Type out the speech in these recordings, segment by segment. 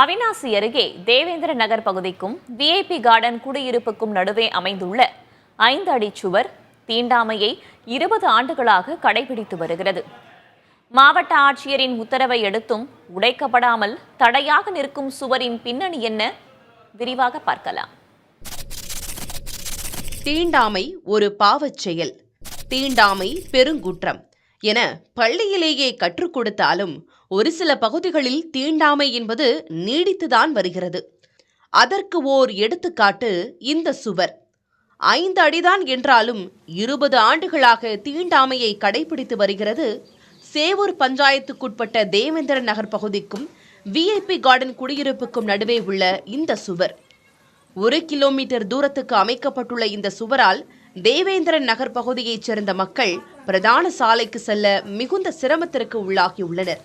அவிநாசி அருகே தேவேந்திர நகர் பகுதிக்கும் VIP garden குடியிருப்புக்கும் நடுவே அமைந்துள்ள 5 அடி சுவர் தீண்டாமையை 20 ஆண்டுகளாக கடைபிடித்து வருகிறது. மாவட்ட ஆட்சியரின் உத்தரவை எடுத்தும் உடைக்கப்படாமல் தடையாக நிற்கும் சுவரின் பின்னணி என்ன? விரிவாக பார்க்கலாம். தீண்டாமை ஒரு பாவச் செயல், தீண்டாமை பெருங்குற்றம் என பள்ளியிலேயே கற்றுக் கொடுத்தாலும் ஒரு சில பகுதிகளில் தீண்டாமை என்பது நீடித்துதான் வருகிறது. அதற்கு ஓர் எடுத்துக்காட்டு இந்த சுவர். 5 அடிதான் என்றாலும் 20 ஆண்டுகளாக தீண்டாமையை கடைபிடித்து வருகிறது. சேவூர் பஞ்சாயத்துக்குட்பட்ட தேவேந்திர நகர் பகுதிக்கும் விஐபி கார்டன் குடியிருப்புக்கும் நடுவே உள்ள இந்த சுவர் 1 கிலோமீட்டர் தூரத்துக்கு அமைக்கப்பட்டுள்ள இந்த சுவரால் தேவேந்திரன் நகர் பகுதியைச் சேர்ந்த மக்கள் பிரதான சாலைக்கு செல்ல மிகுந்த சிரமத்திற்கு உள்ளாகியுள்ளனர்.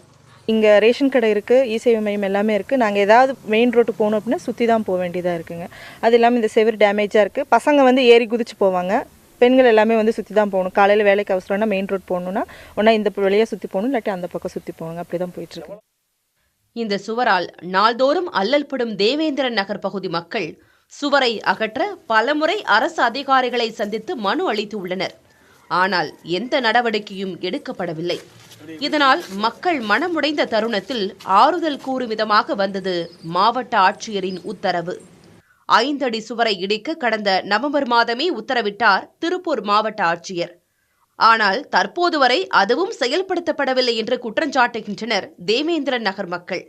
இங்கே ரேஷன் கடை இருக்குது, இ-சேவை மையம் எல்லாமே இருக்குது. நாங்கள் ஏதாவது மெயின் ரோட்டு போகணும் அப்படின்னா சுற்றி தான் போக வேண்டியதாக இருக்குங்க. அது இல்லாமல் இந்த செவர் டேமேஜாக இருக்குது. பசங்க ஏறி குதிச்சு போவாங்க, பெண்கள் எல்லாமே சுற்றி தான் போகணும். காலையில் வேலைக்கு அவசரம்னா மெயின் ரோட் போகணுன்னா ஒன்றா இந்த வழியாக சுற்றி போகணும், இல்லாட்டி அந்த பக்கம் சுற்றி போவாங்க. அப்படி தான் போயிட்டுருக்கு. இந்த சுவரால் நாள்தோறும் அல்லல்படும் தேவேந்திரன் நகர் பகுதி மக்கள் சுவரை அகற்ற பலமுறை அரசு அதிகாரிகளை சந்தித்து மனு அளித்து உள்ளனர். ஆனால் எந்த நடவடிக்கையும் எடுக்கப்படவில்லை. இதனால் மக்கள் மனமுடைந்த தருணத்தில் ஆறுதல் கூறும் விதமாக வந்தது மாவட்ட ஆட்சியரின் உத்தரவு. 5 அடி சுவரை இடிக்க கடந்த நவம்பர் மாதமே உத்தரவிட்டார் திருப்பூர் மாவட்ட ஆட்சியர். ஆனால் தற்போது வரை அதுவும் செயல்படுத்தப்படவில்லை என்று குற்றஞ்சாட்டுகின்றனர் தேவேந்திரன் நகர் மக்கள்.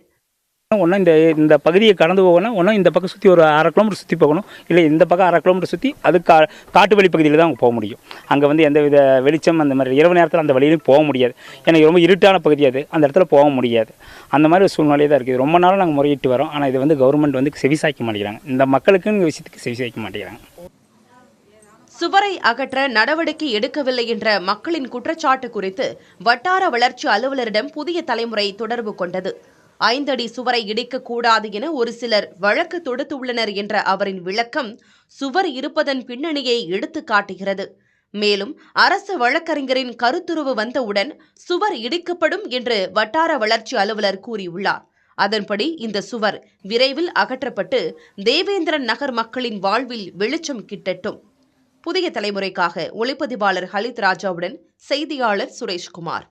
ஒன்றும் இந்த பகுதியை கடந்து போகணும், ஒன்றும் இந்த பக்கம் சுற்றி ஒரு 1/2 கிலோமீட்டர் சுற்றி போகணும், இல்லை இந்த பக்கம் 1/2 கிலோமீட்டர் சுற்றி அது காட்டு வழி பகுதியில் தான் போக முடியும். அங்கே எந்த வித வெளிச்சம் அந்த மாதிரி இரவு நேரத்தில் அந்த வழியிலும் போக முடியாது. ஏன்னா ரொம்ப இருட்டான பகுதி, அது அந்த இடத்துல போக முடியாது. அந்த மாதிரி ஒரு சூழ்நிலை தான் இருக்குது. ரொம்ப நாளும் நாங்கள் முறையிட்டு வரோம். ஆனால் இது கவர்மெண்ட் செவிசாய்க்க மாட்டேங்கிறாங்க. இந்த மக்களுக்கு விஷயத்துக்கு செவிசாய்க்க மாட்டேங்கிறாங்க. சுவரை அகற்ற நடவடிக்கை எடுக்கவில்லை என்ற மக்களின் குற்றச்சாட்டு குறித்து வட்டார வளர்ச்சி அலுவலரிடம் புதிய தலைமுறை தொடர்பு கொண்டது. 5 அடி சுவரை இடிக்கக்கூடாது என ஒரு சிலர் வழக்கு தொடுத்துள்ளனர் என்ற அவரின் விளக்கம் சுவர் இருப்பதன் பின்னணியை எடுத்து காட்டுகிறது. மேலும் அரசு வழக்கறிஞரின் கருத்துருவு வந்தவுடன் சுவர் இடிக்கப்படும் என்று வட்டார வளர்ச்சி அலுவலர் கூறியுள்ளார். அதன்படி இந்த சுவர் விரைவில் அகற்றப்பட்டு தேவேந்திரன் நகர் மக்களின் வாழ்வில் வெளிச்சம் கிட்டட்டும். புதிய தலைமுறைக்காக ஒளிப்பதிவாளர் ஹலித் ராஜாவுடன் செய்தியாளர் சுரேஷ்குமார்.